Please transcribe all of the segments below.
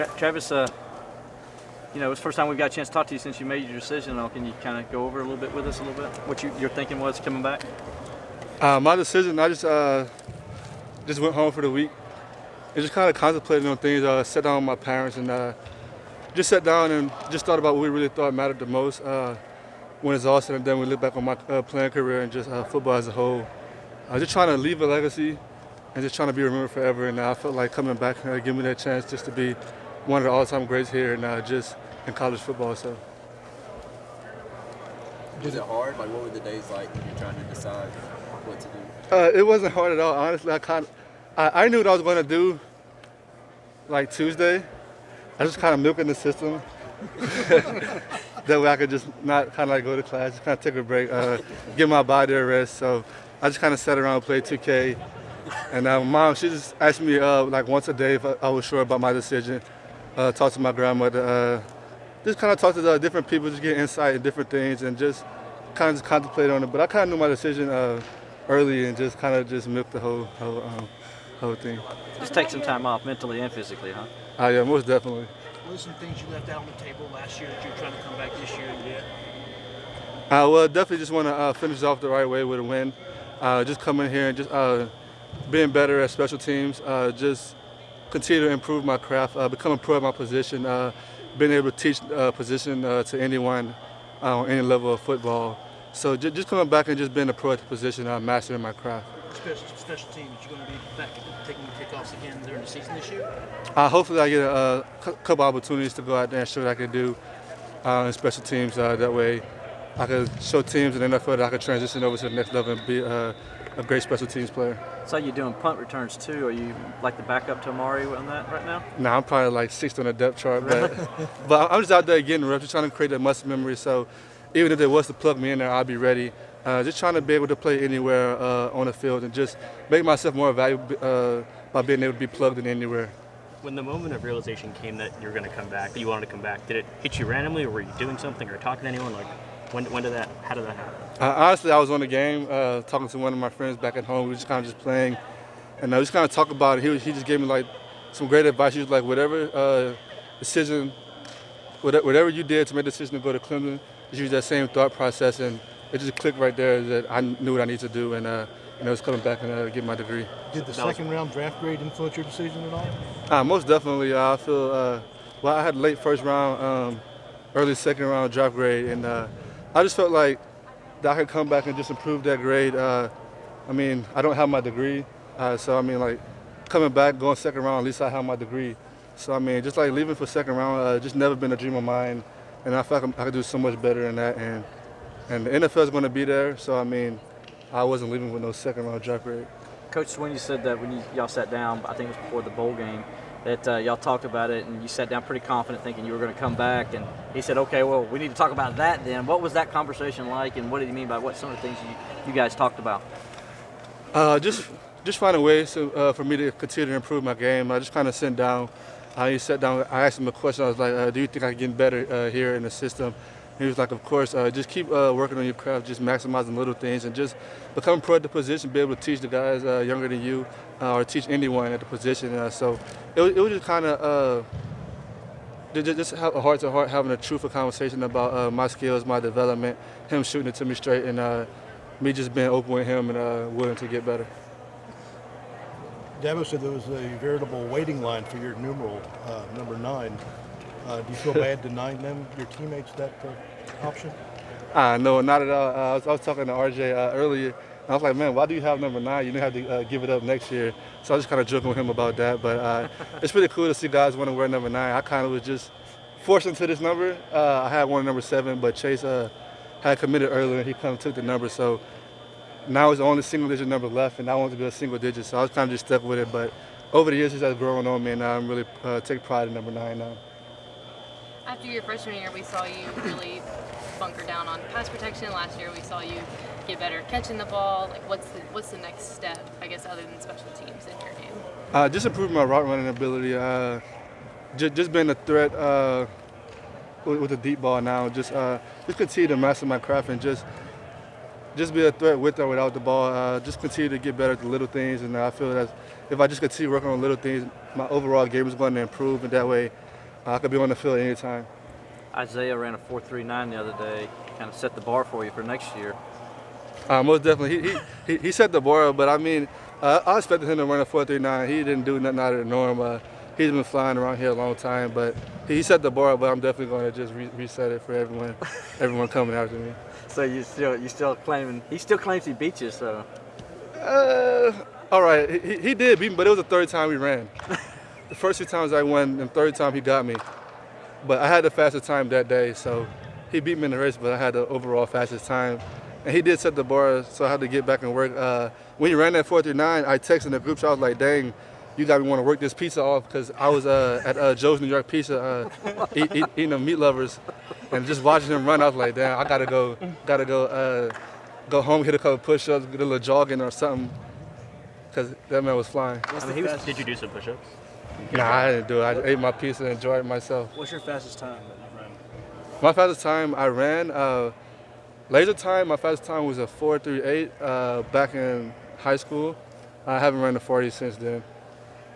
Travis, you know, it's the first time we've got a chance to talk to you since you made your decision. Can you kind of go over a little bit with us a little bit? What your thinking was coming back? My decision, I just went home for the week and just kind of contemplated on things. Sat down with my parents and just sat down and just thought about what we really thought mattered the most. When it's all said and done, we look back on my playing career and just football as a whole. Just trying to leave a legacy and just trying to be remembered forever. And I felt like coming back and giving me that chance just to be one of the all-time greats here and just in college football. So. Was it hard? Like, what were the days like when you're trying to decide what to do? It wasn't hard at all. Honestly, I knew what I was going to do like Tuesday. I just kind of milking the system. That way I could just not kind of like go to class, just kind of take a break, give my body a rest. So I just kind of sat around and played 2K. And my mom, she just asked me like once a day if I was sure about my decision. Talk to my grandmother. Just kind of talk to different people, just get insight and different things and just kind of just contemplate on it. But I kind of knew my decision early and just kind of just milked the whole thing. Just take some time off mentally and physically, huh? Yeah, most definitely. What are some things you left out on the table last year that you're trying to come back this year and get? Well, definitely just want to finish off the right way with a win. Just coming here and just being better at special teams. Just continue to improve my craft, become a pro at my position, being able to teach position to anyone on any level of football. So just coming back and just being a pro at the position, mastering my craft. Special teams, you're going to be back taking kickoffs again during the season this year? Hopefully I get a couple opportunities to go out there and show what I can do in special teams. That way I can show teams in the NFL that I can transition over to the next level and be a great special teams player. So you're doing punt returns too. Are you like the backup to Amari on that right now? No, I'm probably like 6th on the depth chart, but I'm just out there getting reps, just trying to create that muscle memory. So even if they was to plug me in there, I'll be ready. Just trying to be able to play anywhere on the field and just make myself more valuable by being able to be plugged in anywhere. When the moment of realization came that you were going to come back, that you wanted to come back, did it hit you randomly, or were you doing something or talking to anyone? Like, how did that happen? Honestly, I was on the game talking to one of my friends back at home. We were just kind of just playing, and I just kind of talk about it. He just gave me like some great advice. He was like, whatever decision, whatever you did to make the decision to go to Clemson, just use that same thought process, and it just clicked right there that I knew what I needed to do, and was coming back and get my degree. Did the second round draft grade influence your decision at all? Most definitely. I feel I had late first round, early second round draft grade, and I just felt like that I could come back and just improve that grade. I don't have my degree, so like coming back, going second round, at least I have my degree. So just like leaving for second round, just never been a dream of mine, and I feel like I could do so much better than that. And the NFL is going to be there, so I wasn't leaving with no second round draft grade. Coach Swin, you said that when y'all sat down, I think it was before the bowl game, that y'all talked about it and you sat down pretty confident thinking you were going to come back. And he said, okay, well, we need to talk about that then. What was that conversation like, and what did he mean by what some of the things you guys talked about? Just finding ways for me to continue to improve my game. I just kind of sat down. He sat down. I asked him a question. I was like, do you think I can get better here in the system? He was like, of course, just keep working on your craft, just maximizing little things, and just become pro at the position, be able to teach the guys younger than you or teach anyone at the position. So it was just kind of just have a heart-to-heart, having a truthful conversation about my skills, my development, him shooting it to me straight, and me just being open with him and willing to get better. Dabo said there was a veritable waiting line for your numeral, number 9. Do you feel bad denying them, your teammates, that option? No, not at all. I was talking to RJ earlier. I was like, man, why do you have number 9? You don't have to give it up next year. So I was just kind of joking with him about that. But it's pretty cool to see guys want to wear number 9. I kind of was just forced into this number. I had one number 7, but Chase had committed earlier, and he kind of took the number. So now it's the only single-digit number left, and I wanted to be a single digit. So I was kind of just stuck with it. But over the years, it's growing on me, and I'm really take pride in number 9 now. After your freshman year, we saw you really bunker down on pass protection. Last year, we saw you get better catching the ball. Like, what's the next step, I guess, other than special teams in your game? Just improving my route running ability. Just being a threat with the deep ball now. Just continue to master my craft and just be a threat with or without the ball. Just continue to get better at the little things, and I feel that if I just continue working on little things, my overall game is going to improve, and that way I could be on the field anytime. Isaiah ran a 4.39 the other day. Kind of set the bar for you for next year. Most definitely. He set the bar, but I mean, I expected him to run a 4.39. He didn't do nothing out of the norm. He's been flying around here a long time, but he set the bar. But I'm definitely going to just reset it for everyone coming after me. So you still claiming he still claims he beat you. So all right, he did beat me, but it was the third time we ran. The first 2 times I won, and the third time he got me. But I had the fastest time that day, so he beat me in the race, but I had the overall fastest time. And he did set the bar, so I had to get back and work. When he ran that 4.39, I texted the group chat. I was like, dang, you got me want to work this pizza off, because I was at Joe's New York Pizza eating the meat lovers, and just watching him run, I was like, damn, I gotta go home, hit a couple push-ups, get a little jogging or something, because that man was flying. Did you do some push-ups? Nah, I didn't do it. I just ate my pizza and enjoyed it myself. What's your fastest time that you ran? My fastest time I ran, laser time, my fastest time was a 4.38 back in high school. I haven't run the 40 since then.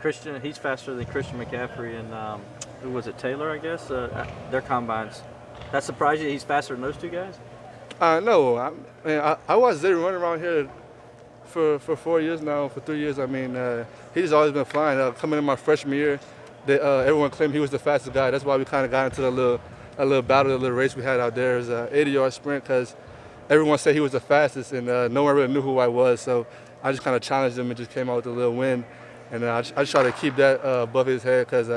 Christian, he's faster than Christian McCaffrey and who was it, Taylor, I guess? Their combines. That surprised you? He's faster than those two guys? No, I watched Zay run around here for 4 years now, for 3 years. I mean, he's always been flying. Coming in my freshman year, everyone claimed he was the fastest guy. That's why we kind of got into a little battle, a little race we had out there. It was an 80-yard sprint because everyone said he was the fastest, and no one really knew who I was. So I just kind of challenged him and just came out with a little win. And I just tried to keep that above his head because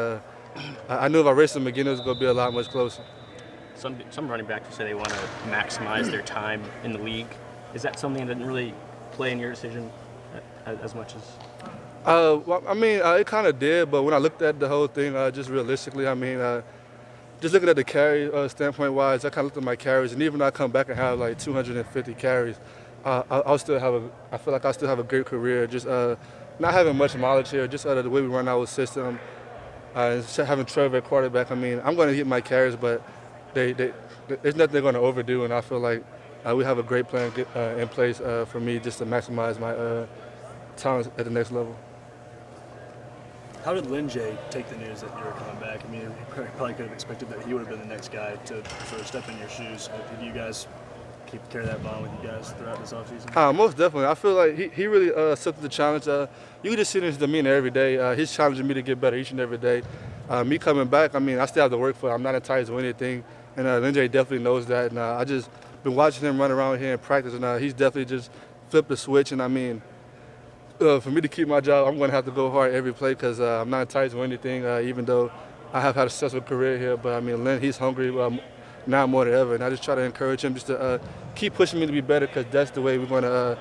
I knew if I raced him again, it was going to be a lot much closer. Some running backs say they want to maximize their time in the league. Is that something that didn't really play in your decision as much as? Well, I mean, it kind of did, but when I looked at the whole thing, just realistically, I mean, just looking at the carry standpoint-wise, I kind of looked at my carries, and even though I come back and have like 250 carries, I feel like I still have a great career. Just not having much mileage here, just the way we run our system, having Trevor at quarterback. I mean, I'm going to hit my carries, but there's nothing they're going to overdo, and I feel like we have a great plan in place for me just to maximize my talents at the next level. How did Lynn J take the news that you were coming back? I mean, you probably could have expected that he would have been the next guy to sort of step in your shoes. Did you guys carry that bond with you guys throughout this offseason? Most definitely. I feel like he really accepted the challenge. You can just see in his demeanor every day. He's challenging me to get better each and every day. Me coming back, I mean, I still have to work for it. I'm not entitled to anything. And Lynn J definitely knows that. And I just been watching him run around here in practice, and he's definitely just flipped the switch. And I mean, for me to keep my job, I'm going to have to go hard every play because I'm not entitled to anything, even though I have had a successful career here. But I mean, Lynn, he's hungry now more than ever. And I just try to encourage him just to keep pushing me to be better because that's the way we're going to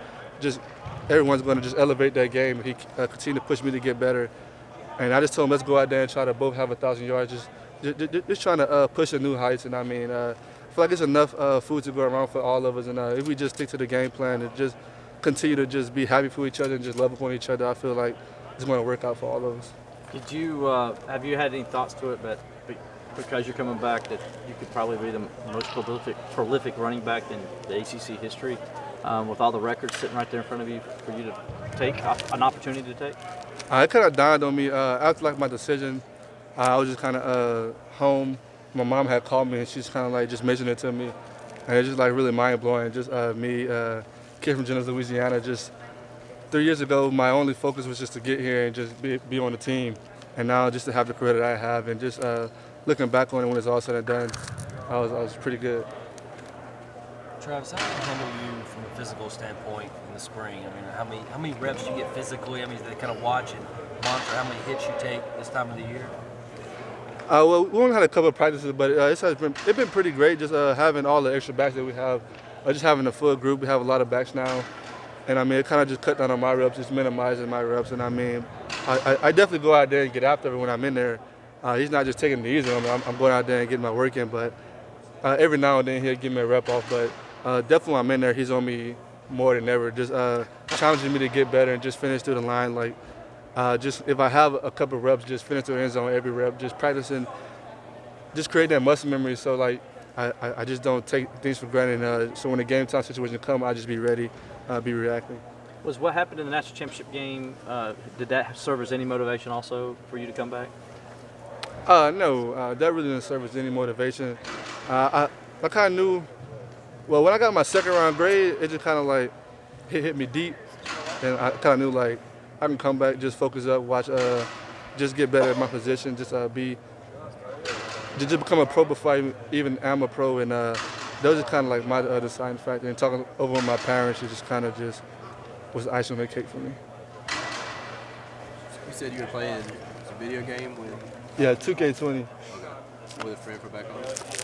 everyone's going to just elevate that game. He continue to push me to get better. And I just told him, let's go out there and try to both have 1,000 yards, just trying to push the new heights. And I mean, I feel like it's enough food to go around for all of us. And if we just stick to the game plan and just continue to just be happy for each other and just love upon each other, I feel like it's going to work out for all of us. Did you have you had any thoughts to it, but because you're coming back, that you could probably be the most prolific running back in the ACC history, with all the records sitting right there in front of you for you to take an opportunity to take? It kind of dawned on me after like my decision. I was just kind of home. My mom had called me and she's kind of like just mentioned it to me, and it's just like really mind blowing. Just me, kid from Jennings, Louisiana. Just 3 years ago, my only focus was just to get here and just be on the team, and now just to have the career that I have, and just looking back on it when it's all said and done, I was pretty good. Travis, how do you handle you from a physical standpoint in the spring? I mean, how many reps do you get physically? I mean, they kind of watch and monitor how many hits you take this time of the year? Well, we only had a couple of practices, but it's been pretty great just having all the extra backs that we have, just having a full group. We have a lot of backs now, and I mean, it kind of just cut down on my reps, just minimizing my reps. And I mean, I definitely go out there and get after it when I'm in there. He's not just taking it easy on me. I'm going out there and getting my work in, but every now and then he'll give me a rep off. But definitely when I'm in there, he's on me more than ever, just challenging me to get better and just finish through the line. Like, just if I have a couple of reps, just finish through the end zone every rep, just practicing, just create that muscle memory. So like, I just don't take things for granted. So when the game time situation comes, I just be ready, be reacting. Was what happened in the national championship game, did that serve as any motivation also for you to come back? No, that really didn't serve as any motivation. I kind of knew, well, when I got my second round grade, it just kind of like hit me deep. And I kind of knew like I can come back, just focus up, watch, just get better at my position, just become a pro before I even am a pro. And that was just kind of like my deciding factor. And talking over with my parents, it just kind of just was icing on the cake for me. You said you were playing a video game with Yeah, 2K20. a friend from back home.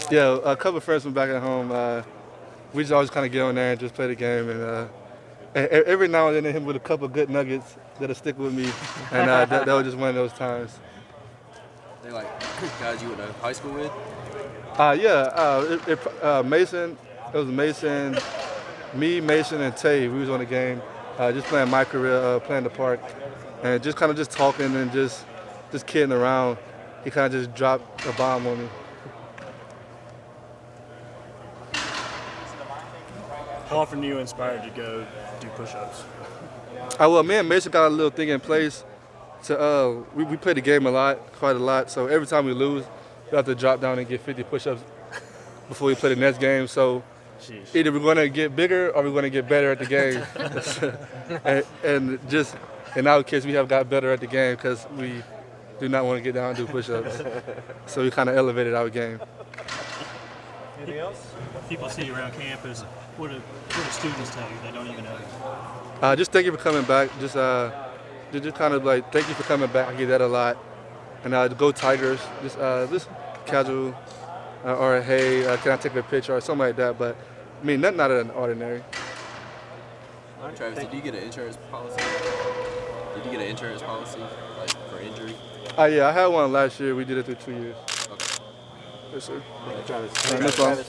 Yeah, a couple of friends from back at home. We just always kind of get on there and just play the game. And every now and then they hit me with a couple of good nuggets that'll stick with me. And that was just one of those times. They like guys you went to high school with? Mason, it was Mason, me, Mason, and Tay. We was on the game, just playing my career, playing the park, and just kind of just talking and just kidding around. He kind of just dropped a bomb on me. How often are you inspired to go do push-ups? Well, me and Mason got a little thing in place. We play the game quite a lot. So every time we lose, we have to drop down and get 50 push-ups before we play the next game. So either we're going to get bigger or we're going to get better at the game. and just in our case, we have got better at the game because we do not want to get down and do push-ups. So we kind of elevated our game. Anything else? People see you around campus. What do students tell you they don't even know you? Just thank you for coming back. Just kind of like thank you for coming back. I get that a lot. And go Tigers. Just casual or hey, can I take a picture or something like that. But I mean, nothing out of the ordinary. Travis, did you get an insurance policy? Like for injury? Yeah, I had one last year. We did it through 2 years. Okay. Yes, sir. Travis. No problem.